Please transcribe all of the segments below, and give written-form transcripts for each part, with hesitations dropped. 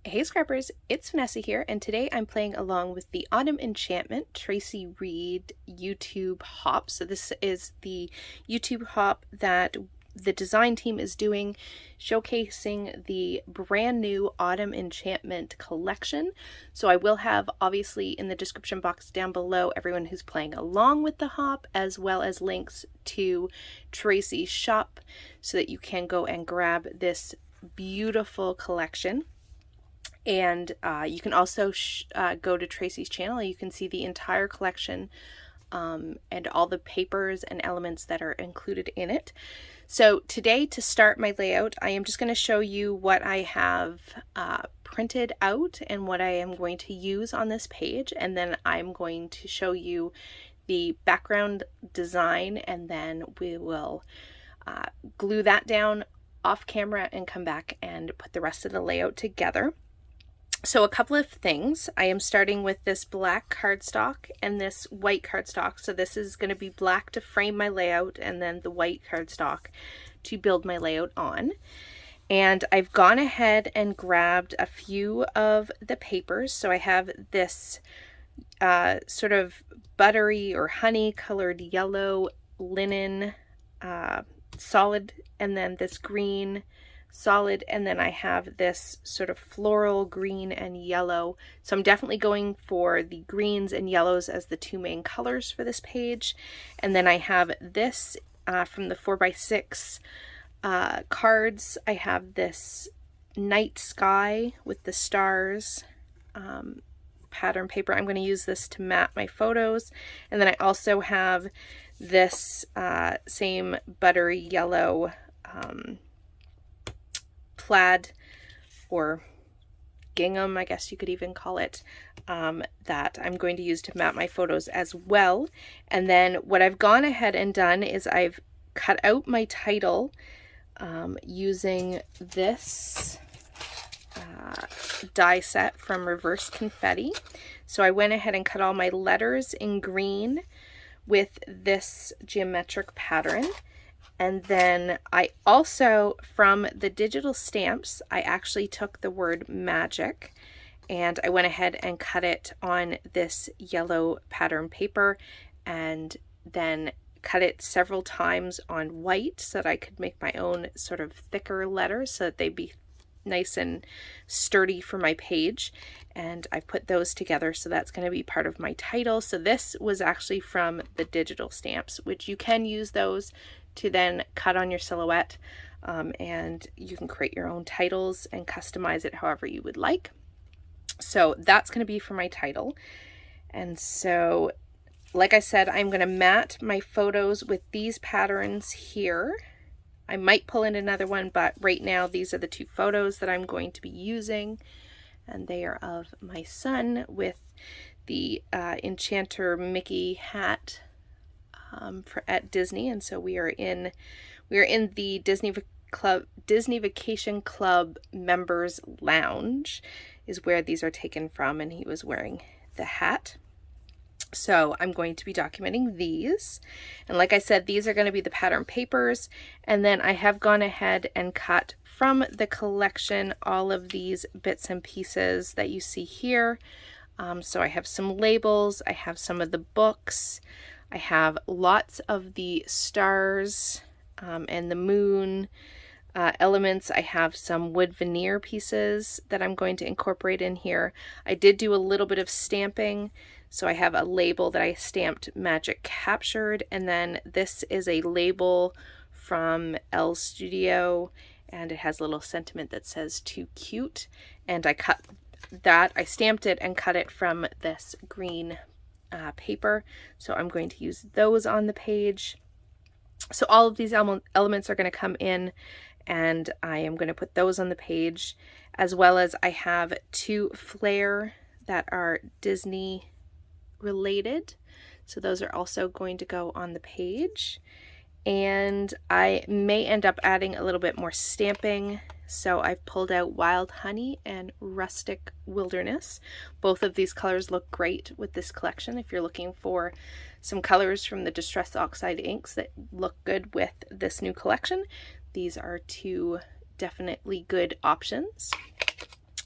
Hey Scrappers, it's Vanessa here, and today I'm playing along with the Autumn Enchantment Traci Reed YouTube hop. So this is the YouTube hop that the design team is doing, showcasing the brand new Autumn Enchantment collection. So I will have, obviously, in the description box down below, everyone who's playing along with the hop, as well as links to Traci's shop so that you can go and grab this beautiful collection. And you can also go to Traci's channel. You can see the entire collection and all the papers and elements that are included in it. So today, to start my layout, I am just going to show you what I have printed out and what I am going to use on this page. And then I'm going to show you the background design, and then we will glue that down off camera and come back and put the rest of the layout together. So a couple of things. I am starting with this black cardstock and this white cardstock. So this is going to be black to frame my layout, and then the white cardstock to build my layout on. And I've gone ahead and grabbed a few of the papers. So I have this sort of buttery or honey colored yellow linen solid, and then this green solid, and then I have this sort of floral green and yellow. So I'm definitely going for the greens and yellows as the two main colors for this page. And then I have this from the 4x6 cards. I have this night sky with the stars pattern paper. I'm going to use this to mat my photos. And then I also have this same buttery yellow plaid or gingham, I guess you could even call it, that I'm going to use to map my photos as well. And then what I've gone ahead and done is I've cut out my title using this die set from Reverse Confetti. So I went ahead and cut all my letters in green with this geometric pattern. And then I also, from the digital stamps, I actually took the word magic and I went ahead and cut it on this yellow pattern paper, and then cut it several times on white so that I could make my own sort of thicker letters so that they'd be nice and sturdy for my page. And I put those together, so that's going to be part of my title. So this was actually from the digital stamps, which you can use those to then cut on your silhouette, and you can create your own titles and customize it however you would like. So that's going to be for my title. And so, like I said, I'm going to mat my photos with these patterns here. I might pull in another one, but right now these are the two photos that I'm going to be using, and they are of my son with the Enchanter Mickey hat at Disney. And so we are in the Disney Vacation Club members lounge is where these are taken from, and he was wearing the hat. So I'm going to be documenting these, and like I said, these are going to be the pattern papers. And then I have gone ahead and cut from the collection all of these bits and pieces that you see here. So I have some labels, I have some of the books, I have lots of the stars and the moon elements. I have some wood veneer pieces that I'm going to incorporate in here. I did do a little bit of stamping, so I have a label that I stamped Magic Captured, and then this is a label from L Studio, and it has a little sentiment that says "too cute," and I cut that, I stamped it and cut it from this green paper. So I'm going to use those on the page. So all of these elements are going to come in, and I am going to put those on the page, as well as I have two flare that are Disney related. So those are also going to go on the page. And I may end up adding a little bit more stamping. So I've pulled out Wild Honey and Rustic Wilderness. Both of these colors look great with this collection. If you're looking for some colors from the Distress Oxide inks that look good with this new collection, these are two definitely good options.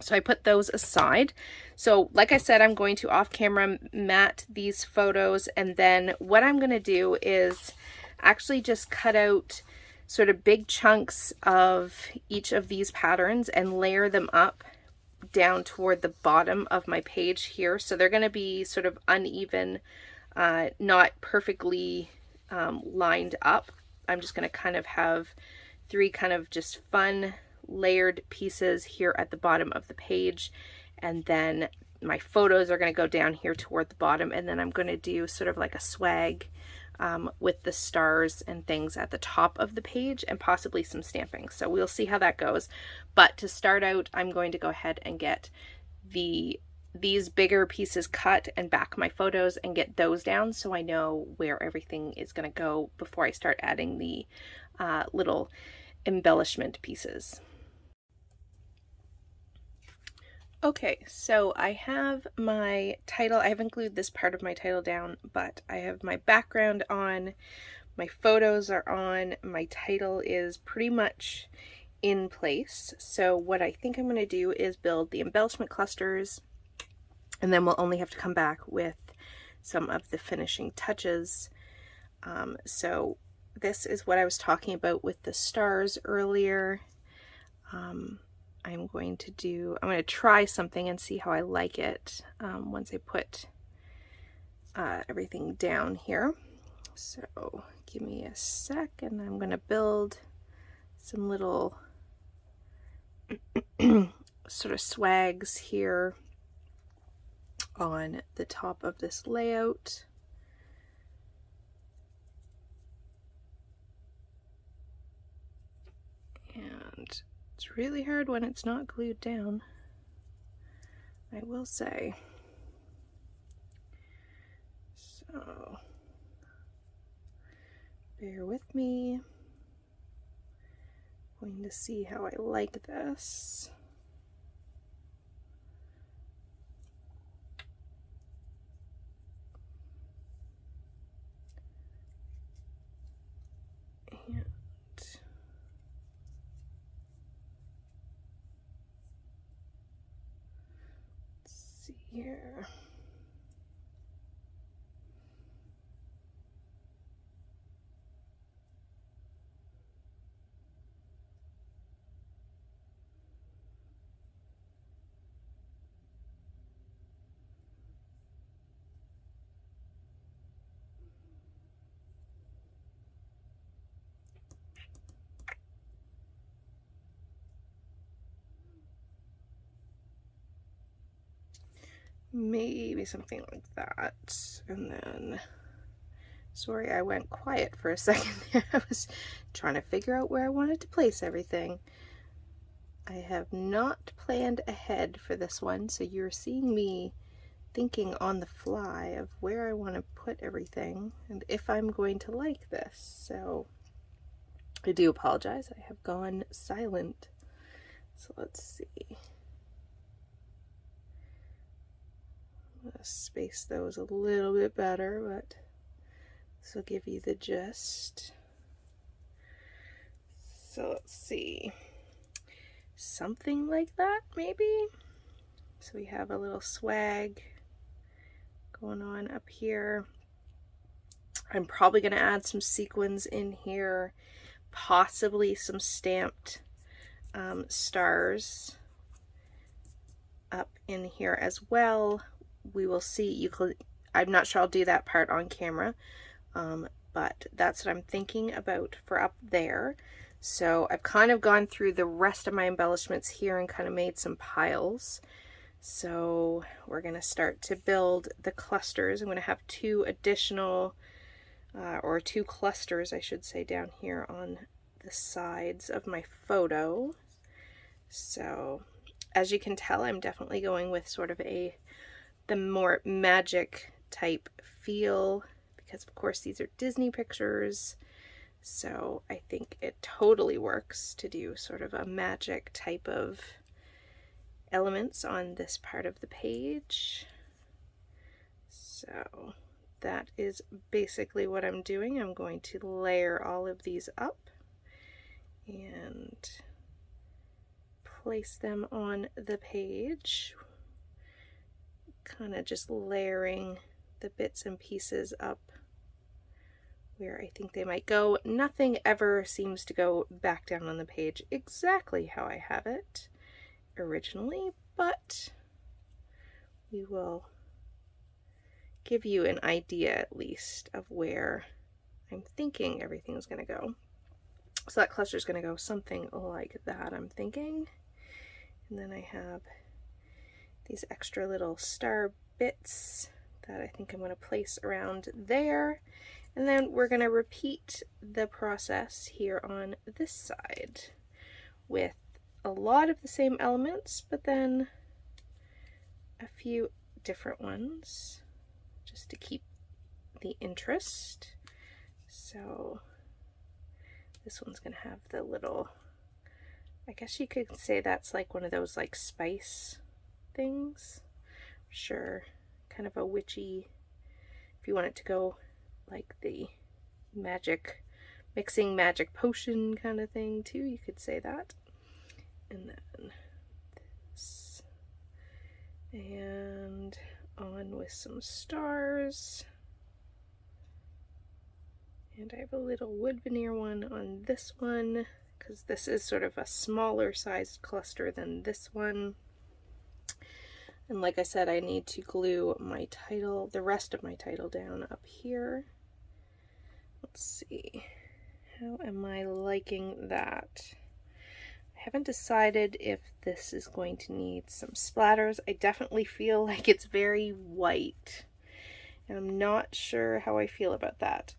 So I put those aside. So like I said, I'm going to off camera mat these photos, and then what I'm going to do is actually just cut out sort of big chunks of each of these patterns and layer them up down toward the bottom of my page here. So they're going to be sort of uneven, not perfectly lined up. I'm just going to kind of have 3 kind of just fun layered pieces here at the bottom of the page, and then my photos are going to go down here toward the bottom, and then I'm going to do sort of like a swag with the stars and things at the top of the page, and possibly some stamping. So we'll see how that goes. But to start out, I'm going to go ahead and get these bigger pieces cut and back my photos and get those down so I know where everything is going to go before I start adding the little embellishment pieces. Okay, so I have my title. I haven't glued this part of my title down, but I have my background on, my photos are on, my title is pretty much in place. So what I think I'm going to do is build the embellishment clusters, and then we'll only have to come back with some of the finishing touches. So this is what I was talking about with the stars earlier. I'm going to try something and see how I like it once I put everything down here. So give me a sec, and I'm going to build some little sort of swags here on the top of this layout. And it's really hard when it's not glued down, I will say. So bear with me. I'm going to see how I like this. And let's see here. Maybe something like that. And then, sorry, I went quiet for a second there. I was trying to figure out where I wanted to place everything. I have not planned ahead for this one, so you're seeing me thinking on the fly of where I want to put everything and if I'm going to like this. So I do apologize, I have gone silent. So let's see. I'm going to space those a little bit better, but this will give you the gist. So let's see. Something like that, maybe? So we have a little swag going on up here. I'm probably going to add some sequins in here, possibly some stamped stars up in here as well. We will see. I'm not sure I'll do that part on camera, but that's what I'm thinking about for up there. So I've kind of gone through the rest of my embellishments here and kind of made some piles. So we're going to start to build the clusters. I'm going to have 2 additional, or 2 clusters, I should say, down here on the sides of my photo. So as you can tell, I'm definitely going with sort of the more magic type feel, because of course these are Disney pictures. So I think it totally works to do sort of a magic type of elements on this part of the page. So that is basically what I'm doing. I'm going to layer all of these up and place them on the page, kind of just layering the bits and pieces up where I think they might go. Nothing ever seems to go back down on the page exactly how I have it originally, but we will give you an idea at least of where I'm thinking everything's going to go. So that cluster is going to go something like that, I'm thinking. And then I have these extra little star bits that I think I'm going to place around there. And then we're going to repeat the process here on this side with a lot of the same elements, but then a few different ones just to keep the interest. So this one's going to have the little, I guess you could say that's like one of those like spice things. Sure, kind of a witchy, if you want it to go like the magic, mixing magic potion kind of thing too, you could say that. And then this, and on with some stars. And I have a little wood veneer one on this one, because this is sort of a smaller sized cluster than this one. And like I said, I need to glue my title, the rest of my title down up here. Let's see, how am I liking that? I haven't decided if this is going to need some splatters. I definitely feel like it's very white, and I'm not sure how I feel about that.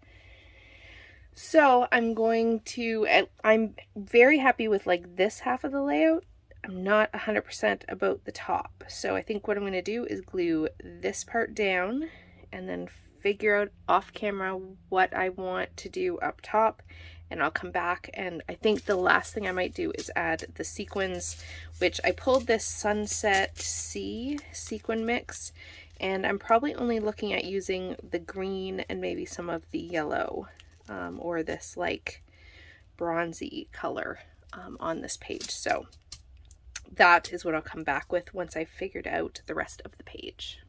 So I'm very happy with like this half of the layout. I'm not 100% about the top. So I think what I'm going to do is glue this part down and then figure out off camera what I want to do up top, and I'll come back. And I think the last thing I might do is add the sequins, which I pulled this Sunset Sea sequin mix, and I'm probably only looking at using the green and maybe some of the yellow, or this like bronzy color on this page. So that is what I'll come back with once I've figured out the rest of the page.